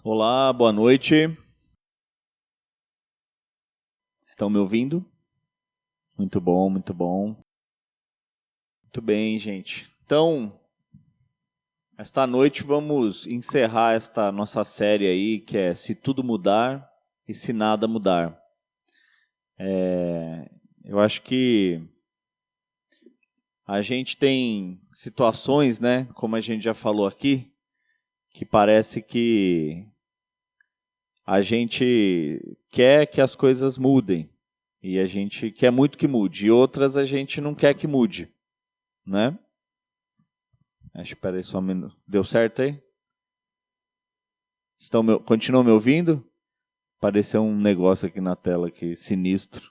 Olá, boa noite. Estão me ouvindo? Muito bom, muito bom. Muito bem, gente. Então, esta noite vamos encerrar esta nossa série aí, que é Se Tudo Mudar e Se Nada Mudar. Eu acho que a gente tem situações, né, como a gente já falou aqui, que parece que a gente quer que as coisas mudem. E a gente quer muito que mude. E outras a gente não quer que mude. Né? Espera aí só um minuto. Deu certo aí? Continuam me ouvindo? Apareceu um negócio aqui na tela aqui, sinistro.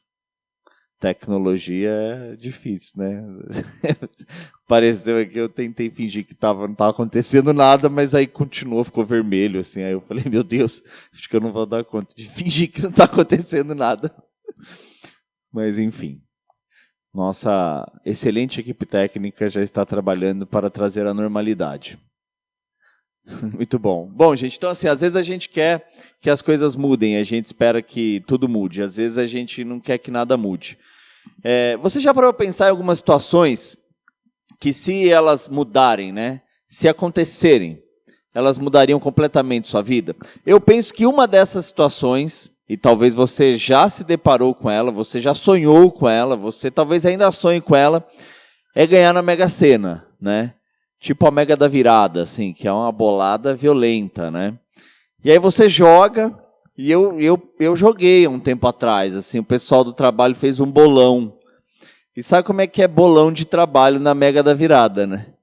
Tecnologia é difícil, né? Apareceu aqui, eu tentei fingir que não estava acontecendo nada, mas aí continuou, ficou vermelho, assim. Aí eu falei, meu Deus, acho que eu não vou dar conta de fingir que não está acontecendo nada. Mas enfim. Nossa excelente equipe técnica já está trabalhando para trazer a normalidade. Muito bom. Bom, gente, então assim, às vezes a gente quer que as coisas mudem, a gente espera que tudo mude, às vezes a gente não quer que nada mude. Você já parou para pensar em algumas situações que se elas mudarem, né, se acontecerem, elas mudariam completamente sua vida? Eu penso que uma dessas situações, e talvez você já se deparou com ela, você já sonhou com ela, você talvez ainda sonhe com ela, é ganhar na Mega Sena, né? Tipo a Mega da Virada, assim, que é uma bolada violenta, né? E aí você joga, e eu joguei um tempo atrás, assim, o pessoal do trabalho fez um bolão. E sabe como é que é bolão de trabalho na Mega da Virada, né?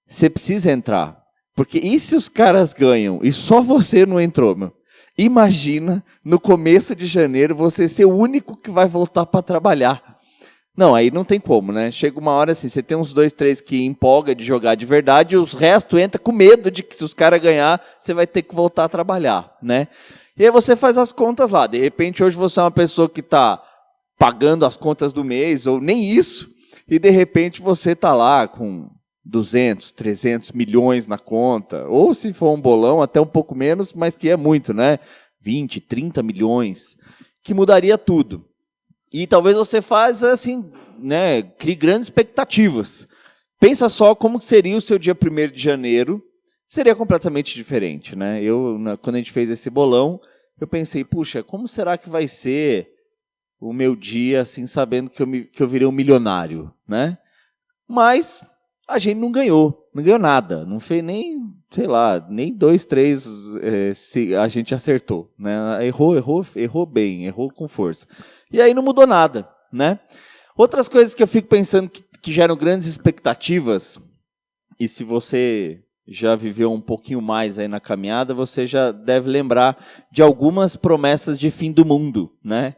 Você precisa entrar. Porque e se os caras ganham e só você não entrou, meu? Imagina, no começo de janeiro, você ser o único que vai voltar para trabalhar. Não, aí não tem como, né? Chega uma hora assim, você tem uns 2, 3 que empolga de jogar de verdade, e os restos entra com medo de que se os caras ganhar, você vai ter que voltar a trabalhar, né? E aí você faz as contas lá. De repente, hoje você é uma pessoa que está pagando as contas do mês, ou nem isso, e de repente você está lá com 200, 300 milhões na conta, ou se for um bolão, até um pouco menos, mas que é muito, né? 20, 30 milhões, que mudaria tudo. E talvez você faça assim, né, crie grandes expectativas. Pensa só como seria o seu dia 1º de janeiro, seria completamente diferente, né? Quando a gente fez esse bolão, eu pensei, puxa, como será que vai ser o meu dia, assim, sabendo que eu virei um milionário, né? Mas a gente não ganhou nada, não fez nem, sei lá, nem 2, 3 se a gente acertou, né? Errou bem, errou com força. E aí não mudou nada, né? Outras coisas que eu fico pensando que geram grandes expectativas, e se você já viveu um pouquinho mais aí na caminhada, você já deve lembrar de algumas promessas de fim do mundo, né?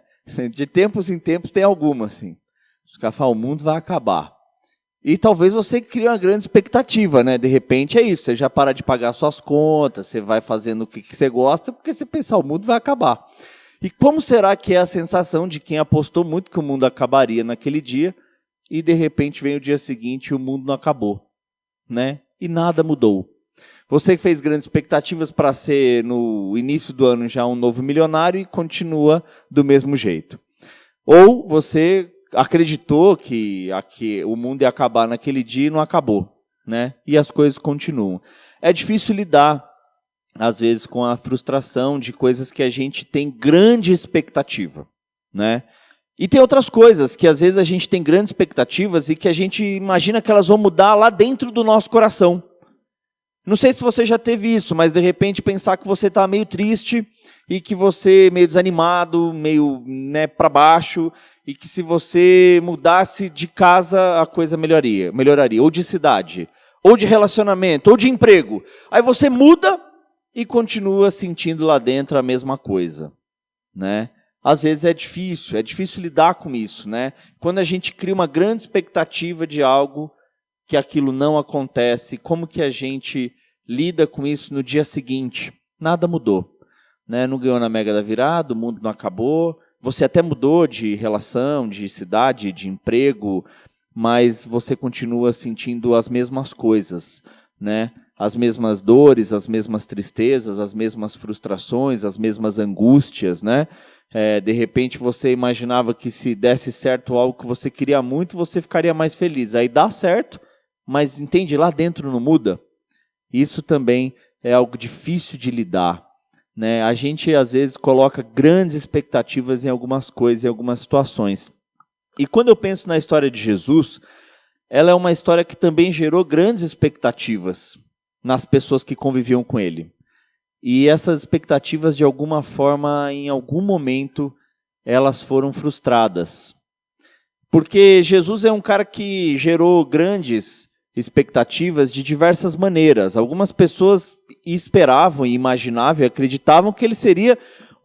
De tempos em tempos tem alguma, assim. Os caras falam, o mundo vai acabar. E talvez você crie uma grande expectativa, né? De repente é isso, você já para de pagar suas contas, você vai fazendo o que você gosta, porque você pensa, o mundo vai acabar. E como será que é a sensação de quem apostou muito que o mundo acabaria naquele dia, e de repente vem o dia seguinte e o mundo não acabou, né? E nada mudou. Você que fez grandes expectativas para ser, no início do ano, já um novo milionário e continua do mesmo jeito. Ou você acreditou que o mundo ia acabar naquele dia e não acabou, né? E as coisas continuam. É difícil lidar, às vezes, com a frustração de coisas que a gente tem grande expectativa, né? E tem outras coisas que, às vezes, a gente tem grandes expectativas e que a gente imagina que elas vão mudar lá dentro do nosso coração. Não sei se você já teve isso, mas, de repente, pensar que você está meio triste e que você meio desanimado, meio, né, para baixo, e que se você mudasse de casa, a coisa melhoraria, ou de cidade, ou de relacionamento, ou de emprego. Aí você muda e continua sentindo lá dentro a mesma coisa, né? Às vezes é difícil lidar com isso, né? Quando a gente cria uma grande expectativa de algo que aquilo não acontece, como que a gente lida com isso no dia seguinte? Nada mudou, né? Não ganhou na Mega da Virada, o mundo não acabou, você até mudou de relação, de cidade, de emprego, mas você continua sentindo as mesmas coisas, né? as mesmas dores, as mesmas tristezas, as mesmas frustrações, as mesmas angústias, né? De repente você imaginava que se desse certo algo que você queria muito, você ficaria mais feliz. Aí dá certo, mas entende, lá dentro não muda. Isso também é algo difícil de lidar, né? A gente às vezes coloca grandes expectativas em algumas coisas, em algumas situações. E quando eu penso na história de Jesus, ela é uma história que também gerou grandes expectativas nas pessoas que conviviam com ele. E essas expectativas, de alguma forma, em algum momento, elas foram frustradas. Porque Jesus é um cara que gerou grandes expectativas de diversas maneiras. Algumas pessoas esperavam, imaginavam e acreditavam que ele seria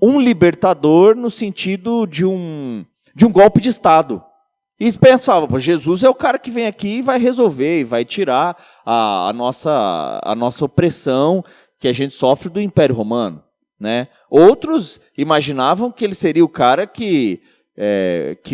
um libertador no sentido de um golpe de Estado. E pensavam, Jesus é o cara que vem aqui e vai resolver, e vai tirar a nossa opressão que a gente sofre do Império Romano, né? Outros imaginavam que ele seria o cara que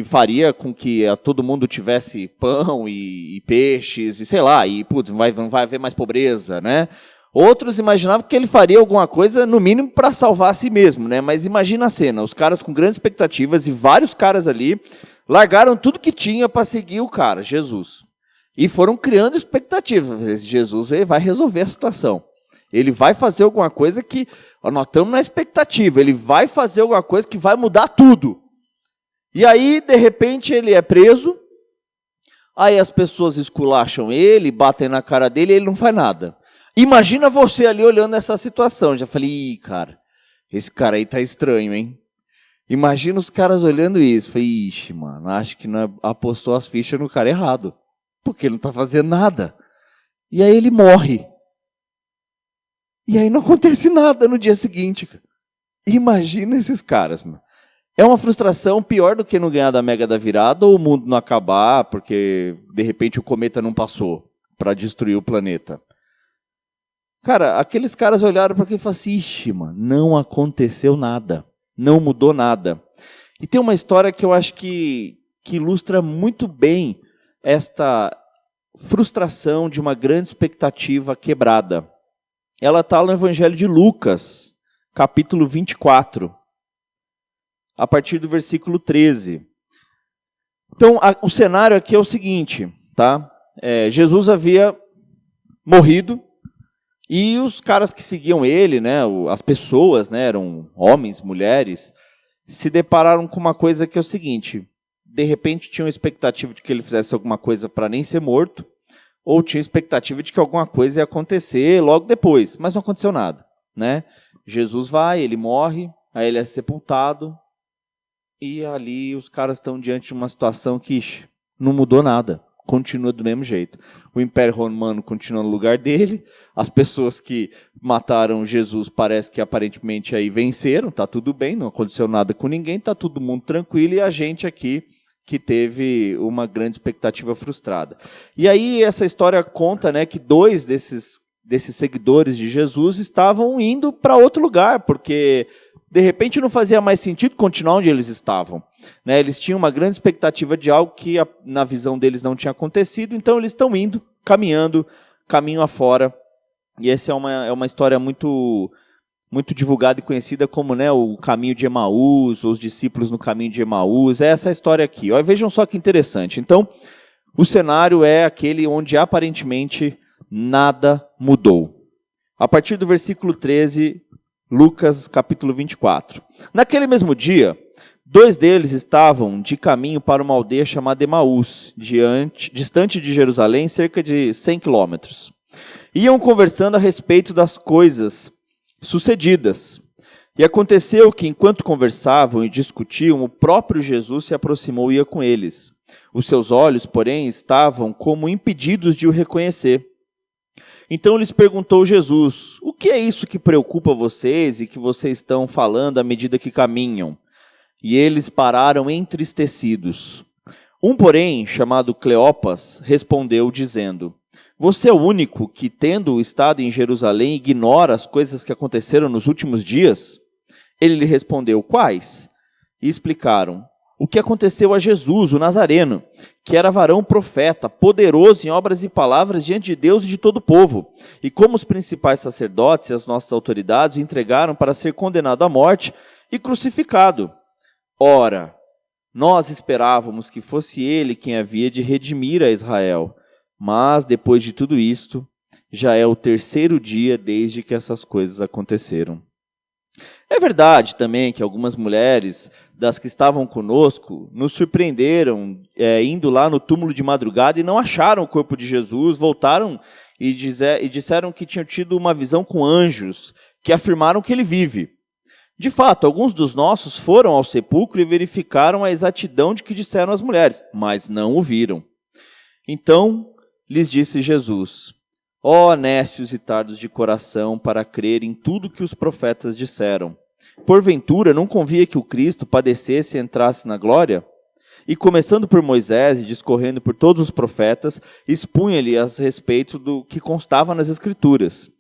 faria com que todo mundo tivesse pão e peixes, e sei lá, e putz, não vai haver mais pobreza, né? Outros imaginavam que ele faria alguma coisa, no mínimo, para salvar a si mesmo, né? Mas imagina a cena, os caras com grandes expectativas, e vários caras ali largaram tudo que tinha para seguir o cara, Jesus. E foram criando expectativas. Jesus vai resolver a situação. Ele vai fazer alguma coisa que, nós estamos na expectativa, ele vai fazer alguma coisa que vai mudar tudo. E aí, de repente, ele é preso, aí as pessoas esculacham ele, batem na cara dele e ele não faz nada. Imagina você ali olhando essa situação. Já falei, cara, esse cara aí tá estranho, hein? Imagina os caras olhando isso. Falei, ixi, mano, acho que não apostou as fichas no cara errado. Porque ele não tá fazendo nada. E aí ele morre. E aí não acontece nada no dia seguinte. Imagina esses caras, mano. É uma frustração pior do que não ganhar da Mega da Virada ou o mundo não acabar porque, de repente, o cometa não passou para destruir o planeta. Cara, aqueles caras olharam para aquilo e falaram assim, ixi, mano, não aconteceu nada. Não mudou nada. E tem uma história que eu acho que ilustra muito bem esta frustração de uma grande expectativa quebrada. Ela está no Evangelho de Lucas, capítulo 24, a partir do versículo 13. Então, o cenário aqui é o seguinte, tá? Jesus havia morrido e os caras que seguiam ele, né, as pessoas, né, eram homens, mulheres, se depararam com uma coisa que é o seguinte, de repente tinham expectativa de que ele fizesse alguma coisa para nem ser morto, ou tinha expectativa de que alguma coisa ia acontecer logo depois, mas não aconteceu nada, né? Jesus vai, ele morre, aí ele é sepultado, e ali os caras estão diante de uma situação que não mudou nada, continua do mesmo jeito. O Império Romano continua no lugar dele, as pessoas que mataram Jesus parece que aparentemente aí venceram, tá tudo bem, não aconteceu nada com ninguém, tá todo mundo tranquilo, e a gente aqui que teve uma grande expectativa frustrada. E aí essa história conta, né, que 2 desses seguidores de Jesus estavam indo para outro lugar, porque de repente não fazia mais sentido continuar onde eles estavam, né? Eles tinham uma grande expectativa de algo que na visão deles não tinha acontecido, então eles estão indo, caminhando, caminho afora. E essa é uma história muito divulgada e conhecida como, né, o caminho de Emaús, os discípulos no caminho de Emaús. É essa história aqui. Ó, vejam só que interessante. Então, o cenário é aquele onde aparentemente nada mudou. A partir do versículo 13, Lucas capítulo 24. Naquele mesmo dia, 2 deles estavam de caminho para uma aldeia chamada Emaús, distante de Jerusalém, cerca de 100 quilômetros. Iam conversando a respeito das coisas sucedidas. E aconteceu que, enquanto conversavam e discutiam, o próprio Jesus se aproximou e ia com eles. Os seus olhos, porém, estavam como impedidos de o reconhecer. Então lhes perguntou Jesus, o que é isso que preocupa vocês e que vocês estão falando à medida que caminham? E eles pararam entristecidos. Um, porém, chamado Cleopas, respondeu dizendo, você é o único que, tendo estado em Jerusalém, ignora as coisas que aconteceram nos últimos dias? Ele lhe respondeu, quais? E explicaram, o que aconteceu a Jesus, o Nazareno, que era varão profeta, poderoso em obras e palavras diante de Deus e de todo o povo. E como os principais sacerdotes e as nossas autoridades o entregaram para ser condenado à morte e crucificado. Ora, nós esperávamos que fosse ele quem havia de redimir a Israel. Mas, depois de tudo isto, já é o terceiro dia desde que essas coisas aconteceram. É verdade também que algumas mulheres das que estavam conosco nos surpreenderam indo lá no túmulo de madrugada e não acharam o corpo de Jesus, voltaram e disseram que tinham tido uma visão com anjos, que afirmaram que ele vive. De fato, alguns dos nossos foram ao sepulcro e verificaram a exatidão de que disseram as mulheres, mas não o viram. Então lhes disse Jesus: ó nécios e tardos de coração, para crer em tudo que os profetas disseram. Porventura, não convia que o Cristo padecesse e entrasse na glória? E começando por Moisés e discorrendo por todos os profetas, expunha-lhe a respeito do que constava nas Escrituras.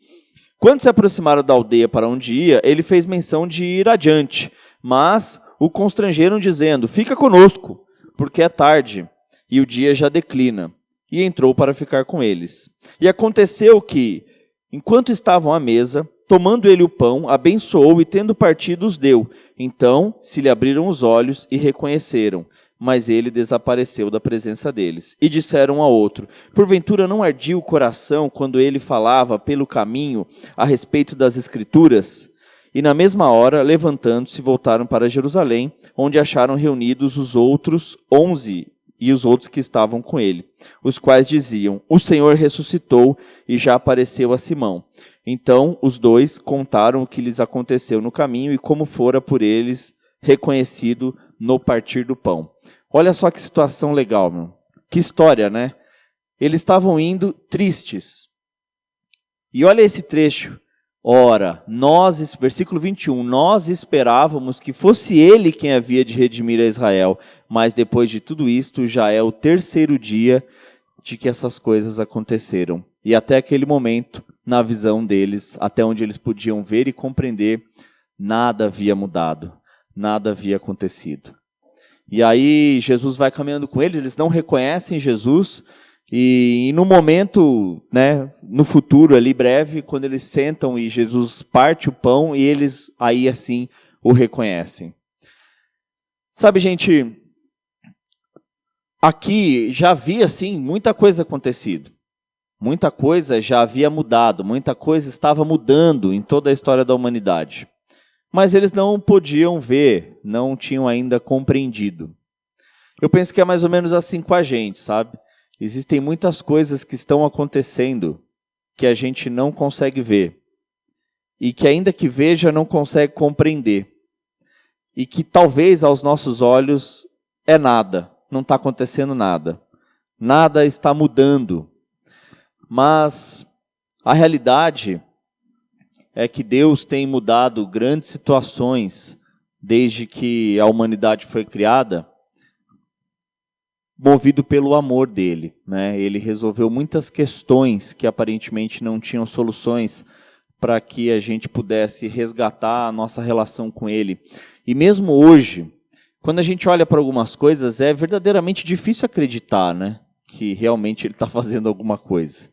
Quando se aproximaram da aldeia para onde ia, ele fez menção de ir adiante, mas o constrangeram dizendo: fica conosco, porque é tarde, e o dia já declina. E entrou para ficar com eles. E aconteceu que, enquanto estavam à mesa, tomando ele o pão, abençoou e, tendo partido, os deu. Então se lhe abriram os olhos e reconheceram, mas ele desapareceu da presença deles. E disseram um ao outro: porventura não ardia o coração quando ele falava pelo caminho a respeito das Escrituras? E na mesma hora, levantando-se, voltaram para Jerusalém, onde acharam reunidos os outros 11 e os outros que estavam com ele, os quais diziam: o Senhor ressuscitou e já apareceu a Simão. Então os dois contaram o que lhes aconteceu no caminho e como fora por eles reconhecido no partir do pão. Olha só que situação legal, meu. Que história, né? Eles estavam indo tristes. E olha esse trecho. Ora, versículo 21, nós esperávamos que fosse ele quem havia de redimir a Israel, mas depois de tudo isto já é o terceiro dia de que essas coisas aconteceram. E até aquele momento, na visão deles, até onde eles podiam ver e compreender, nada havia mudado, nada havia acontecido. E aí Jesus vai caminhando com eles, eles não reconhecem Jesus. E no momento, né, no futuro ali breve, quando eles sentam e Jesus parte o pão e eles aí assim o reconhecem. Sabe, gente, aqui já havia assim muita coisa acontecido. Muita coisa já havia mudado, muita coisa estava mudando em toda a história da humanidade. Mas eles não podiam ver, não tinham ainda compreendido. Eu penso que é mais ou menos assim com a gente, sabe? Existem muitas coisas que estão acontecendo que a gente não consegue ver. E que ainda que veja, não consegue compreender. E que talvez aos nossos olhos é nada, não está acontecendo nada. Nada está mudando. Mas a realidade é que Deus tem mudado grandes situações desde que a humanidade foi criada, movido pelo amor dele, né? Ele resolveu muitas questões que aparentemente não tinham soluções para que a gente pudesse resgatar a nossa relação com ele. E mesmo hoje, quando a gente olha para algumas coisas, é verdadeiramente difícil acreditar, né, que realmente ele está fazendo alguma coisa.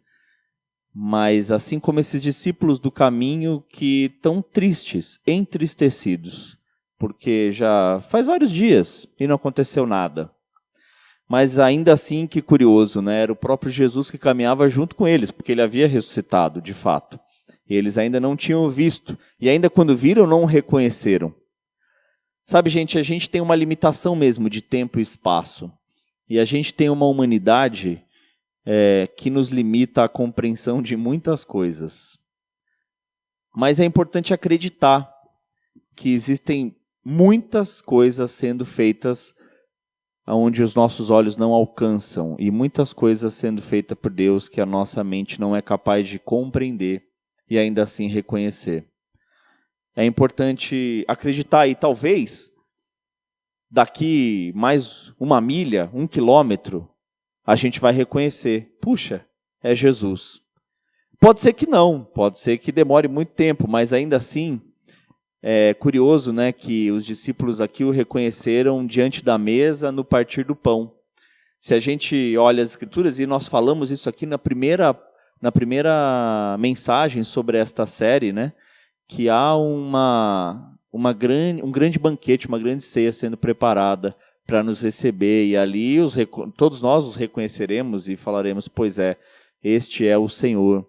Mas assim como esses discípulos do caminho que estão tristes, entristecidos, porque já faz vários dias e não aconteceu nada. Mas ainda assim, que curioso, né? Era o próprio Jesus que caminhava junto com eles, porque ele havia ressuscitado, de fato. E eles ainda não tinham visto, e ainda quando viram, não o reconheceram. Sabe, gente, a gente tem uma limitação mesmo de tempo e espaço. E a gente tem uma humanidade que nos limita à compreensão de muitas coisas. Mas é importante acreditar que existem muitas coisas sendo feitas onde os nossos olhos não alcançam, e muitas coisas sendo feitas por Deus que a nossa mente não é capaz de compreender e ainda assim reconhecer. É importante acreditar, e talvez daqui mais 1 milha, 1 quilômetro, a gente vai reconhecer, puxa, é Jesus. Pode ser que não, pode ser que demore muito tempo, mas ainda assim É curioso, né, que os discípulos aqui o reconheceram diante da mesa no partir do pão. Se a gente olha as Escrituras, e nós falamos isso aqui na primeira mensagem sobre esta série, né, que há um grande banquete, uma grande ceia sendo preparada para nos receber, e ali todos nós os reconheceremos e falaremos, pois é, este é o Senhor.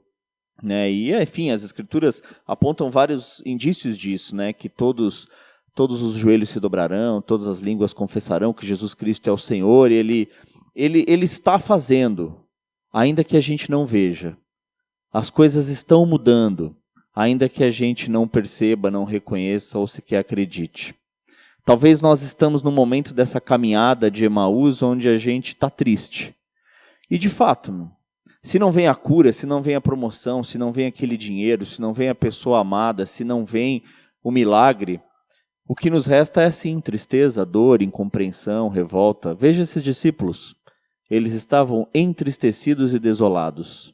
Né? E, enfim, as Escrituras apontam vários indícios disso, né? Que todos os joelhos se dobrarão, todas as línguas confessarão que Jesus Cristo é o Senhor, e Ele está fazendo, ainda que a gente não veja. As coisas estão mudando, ainda que a gente não perceba, não reconheça ou sequer acredite. Talvez nós estamos num momento dessa caminhada de Emaús onde a gente está triste. E, de fato, se não vem a cura, se não vem a promoção, se não vem aquele dinheiro, se não vem a pessoa amada, se não vem o milagre, o que nos resta é sim tristeza, dor, incompreensão, revolta. Veja esses discípulos. Eles estavam entristecidos e desolados.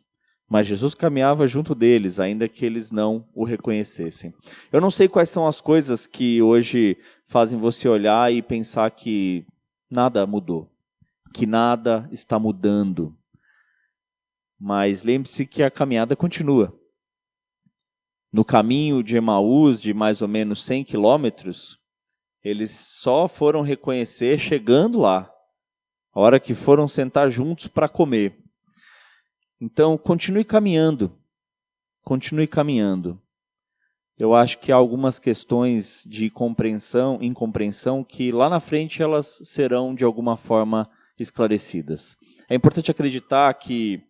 Mas Jesus caminhava junto deles, ainda que eles não o reconhecessem. Eu não sei quais são as coisas que hoje fazem você olhar e pensar que nada mudou, que nada está mudando. Mas lembre-se que a caminhada continua. No caminho de Emaús, de mais ou menos 100 quilômetros, eles só foram reconhecer chegando lá, a hora que foram sentar juntos para comer. Então, continue caminhando. Continue caminhando. Eu acho que há algumas questões de incompreensão, que lá na frente elas serão de alguma forma esclarecidas. É importante acreditar que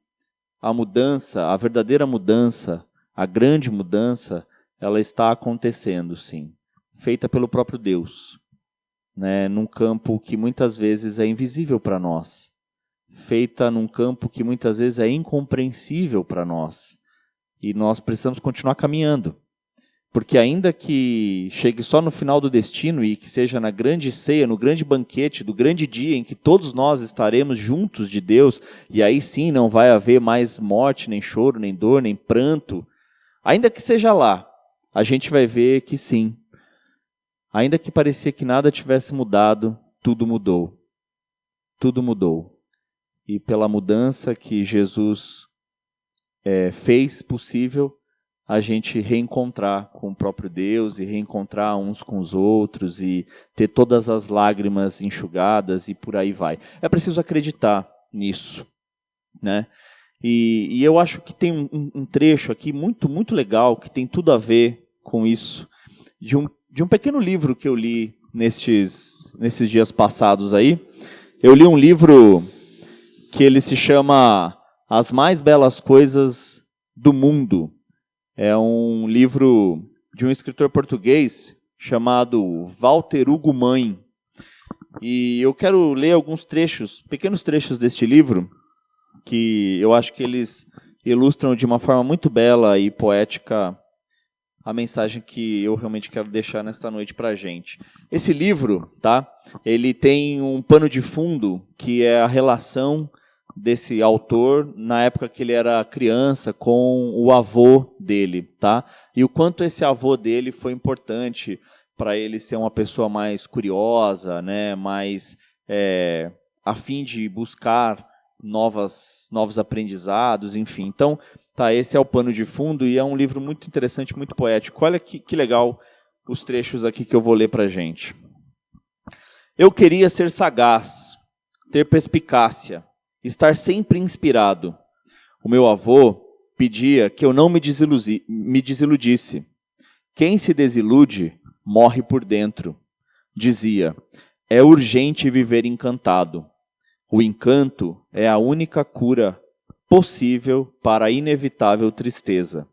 a mudança, a verdadeira mudança, a grande mudança, ela está acontecendo, sim. Feita pelo próprio Deus, né? Num campo que muitas vezes é invisível para nós. Feita num campo que muitas vezes é incompreensível para nós. E nós precisamos continuar caminhando. Porque ainda que chegue só no final do destino e que seja na grande ceia, no grande banquete, do grande dia em que todos nós estaremos juntos de Deus, e aí sim não vai haver mais morte, nem choro, nem dor, nem pranto, ainda que seja lá, a gente vai ver que sim, ainda que parecia que nada tivesse mudado, tudo mudou. Tudo mudou. E pela mudança que Jesus fez possível, a gente reencontrar com o próprio Deus e reencontrar uns com os outros e ter todas as lágrimas enxugadas e por aí vai. É preciso acreditar nisso, né? E eu acho que tem um trecho aqui muito, muito legal que tem tudo a ver com isso, de um pequeno livro que eu li nesses dias passados aí. Eu li um livro que ele se chama As Mais Belas Coisas do Mundo. É um livro de um escritor português chamado Walter Hugo Mãe. E eu quero ler alguns trechos, pequenos trechos deste livro, que eu acho que eles ilustram de uma forma muito bela e poética a mensagem que eu realmente quero deixar nesta noite para a gente. Esse livro, tá? Ele tem um pano de fundo que é a relação desse autor na época que ele era criança com o avô dele, tá? E o quanto esse avô dele foi importante para ele ser uma pessoa mais curiosa, né? Mais a fim de buscar novos aprendizados, enfim. Então, tá, esse é o pano de fundo e é um livro muito interessante, muito poético. Olha que legal os trechos aqui que eu vou ler para a gente. Eu queria ser sagaz, ter perspicácia, estar sempre inspirado. O meu avô pedia que eu não me desiludisse. Quem se desilude, morre por dentro. Dizia, é urgente viver encantado. O encanto é a única cura possível para a inevitável tristeza.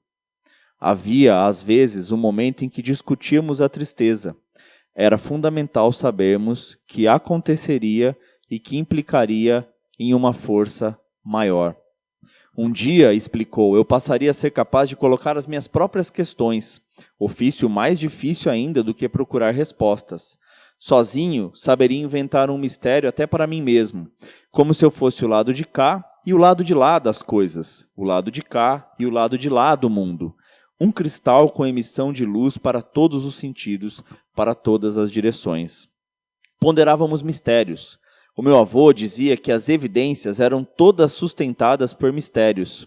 Havia, às vezes, um momento em que discutíamos a tristeza. Era fundamental sabermos que aconteceria e que implicaria em uma força maior. Um dia, explicou, eu passaria a ser capaz de colocar as minhas próprias questões, ofício mais difícil ainda do que procurar respostas. Sozinho, saberia inventar um mistério até para mim mesmo, como se eu fosse o lado de cá e o lado de lá das coisas, o lado de cá e o lado de lá do mundo, um cristal com emissão de luz para todos os sentidos, para todas as direções. Ponderávamos mistérios. O meu avô dizia que as evidências eram todas sustentadas por mistérios.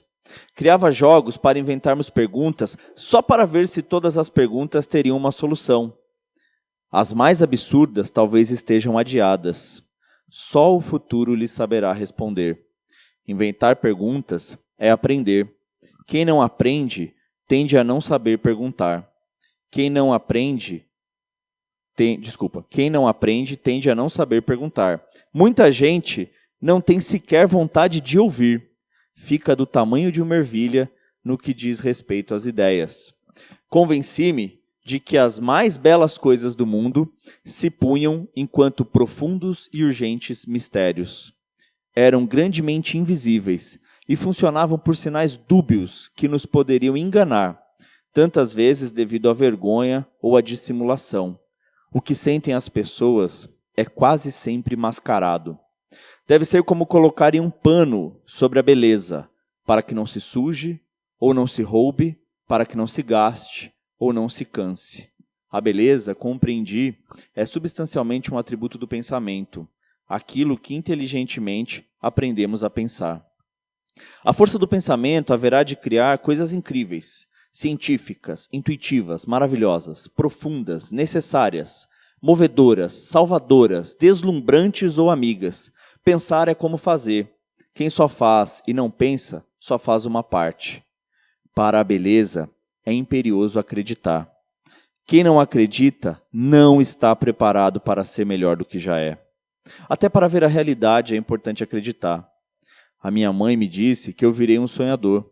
Criava jogos para inventarmos perguntas só para ver se todas as perguntas teriam uma solução. As mais absurdas talvez estejam adiadas. Só o futuro lhe saberá responder. Inventar perguntas é aprender. Quem não aprende tende a não saber perguntar. Quem não aprende tende a não saber perguntar. Muita gente não tem sequer vontade de ouvir. Fica do tamanho de uma ervilha no que diz respeito às ideias. Convenci-me de que as mais belas coisas do mundo se punham enquanto profundos e urgentes mistérios. Eram grandemente invisíveis e funcionavam por sinais dúbios que nos poderiam enganar, tantas vezes devido à vergonha ou à dissimulação. O que sentem as pessoas é quase sempre mascarado. Deve ser como colocarem um pano sobre a beleza, para que não se suje, ou não se roube, para que não se gaste, ou não se canse. A beleza, compreendi, é substancialmente um atributo do pensamento, aquilo que inteligentemente aprendemos a pensar. A força do pensamento haverá de criar coisas incríveis, científicas, intuitivas, maravilhosas, profundas, necessárias, movedoras, salvadoras, deslumbrantes ou amigas. Pensar é como fazer. Quem só faz e não pensa, só faz uma parte. Para a beleza, é imperioso acreditar. Quem não acredita não está preparado para ser melhor do que já é. Até para ver a realidade é importante acreditar. A minha mãe me disse que eu virei um sonhador.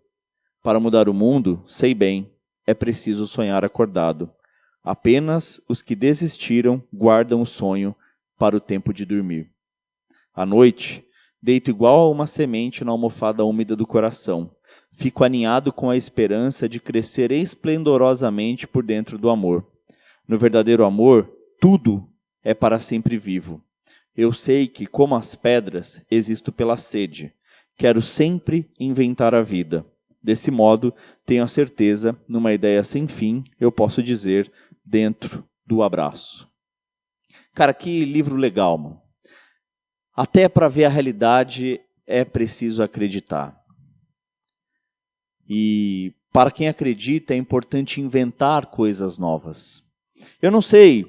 Para mudar o mundo, sei bem, é preciso sonhar acordado. Apenas os que desistiram guardam o sonho para o tempo de dormir. À noite, deito igual a uma semente na almofada úmida do coração. Fico aninhado com a esperança de crescer esplendorosamente por dentro do amor. No verdadeiro amor, tudo é para sempre vivo. Eu sei que, como as pedras, existo pela sede. Quero sempre inventar a vida. Desse modo, tenho a certeza, numa ideia sem fim, eu posso dizer, dentro do abraço. Cara, que livro legal, mano. Até para ver a realidade é preciso acreditar. E para quem acredita é importante inventar coisas novas. Eu não sei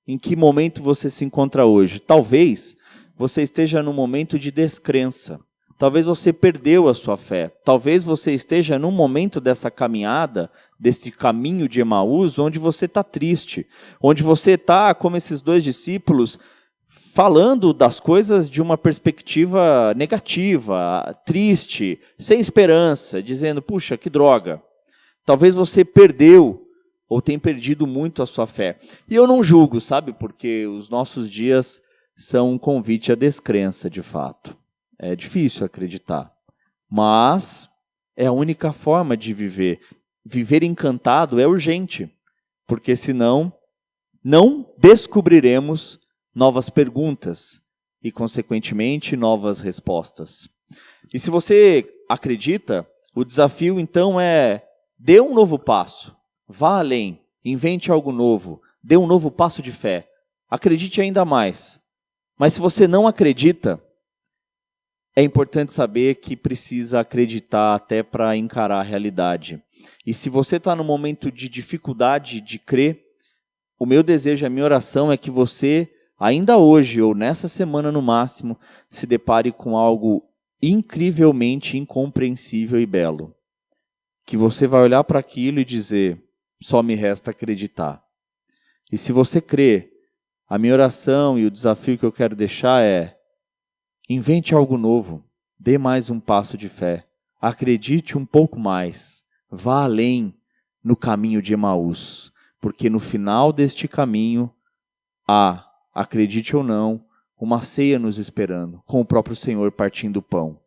em que momento você se encontra hoje. Talvez você esteja num momento de descrença. Talvez você perdeu a sua fé. Talvez você esteja num momento dessa caminhada, desse caminho de Emaús, onde você está triste. Onde você está, como esses dois discípulos, falando das coisas de uma perspectiva negativa, triste, sem esperança, dizendo, puxa, que droga. Talvez você perdeu ou tem perdido muito a sua fé. E eu não julgo, sabe? Porque os nossos dias são um convite à descrença, de fato. É difícil acreditar. Mas é a única forma de viver. Viver encantado é urgente. Porque senão não descobriremos novas perguntas e, consequentemente, novas respostas. E se você acredita, o desafio, então, é dê um novo passo, vá além, invente algo novo, dê um novo passo de fé, acredite ainda mais. Mas se você não acredita, é importante saber que precisa acreditar até para encarar a realidade. E se você está num momento de dificuldade de crer, o meu desejo, a minha oração é que você, ainda hoje ou nessa semana no máximo, se depare com algo incrivelmente incompreensível e belo. Que você vai olhar para aquilo e dizer, só me resta acreditar. E se você crê, a minha oração e o desafio que eu quero deixar é, invente algo novo, dê mais um passo de fé, acredite um pouco mais, vá além no caminho de Emaús, porque no final deste caminho há, acredite ou não, uma ceia nos esperando, com o próprio Senhor partindo o pão.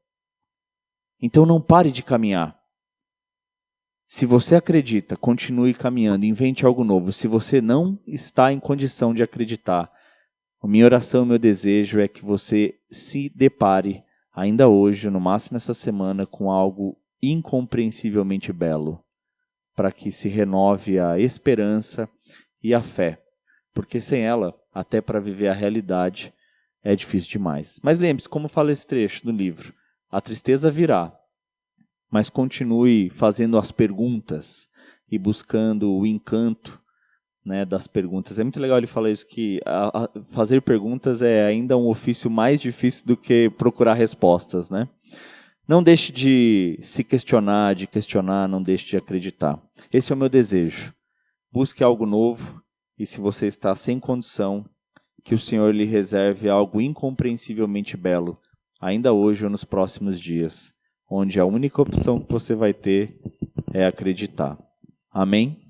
Então não pare de caminhar. Se você acredita, continue caminhando, invente algo novo. Se você não está em condição de acreditar, a minha oração, meu desejo é que você se depare, ainda hoje, no máximo essa semana, com algo incompreensivelmente belo. para que se renove a esperança e a fé. Porque sem ela, até para viver a realidade, é difícil demais. Mas lembre-se, como fala esse trecho no livro, a tristeza virá, mas continue fazendo as perguntas e buscando o encanto, né, das perguntas. É muito legal ele falar isso, que fazer perguntas é ainda um ofício mais difícil do que procurar respostas, né? Não deixe de se questionar, não deixe de acreditar. Esse é o meu desejo. Busque algo novo e, se você está sem condição, que o Senhor lhe reserve algo incompreensivelmente belo, ainda hoje ou nos próximos dias, onde a única opção que você vai ter é acreditar. Amém?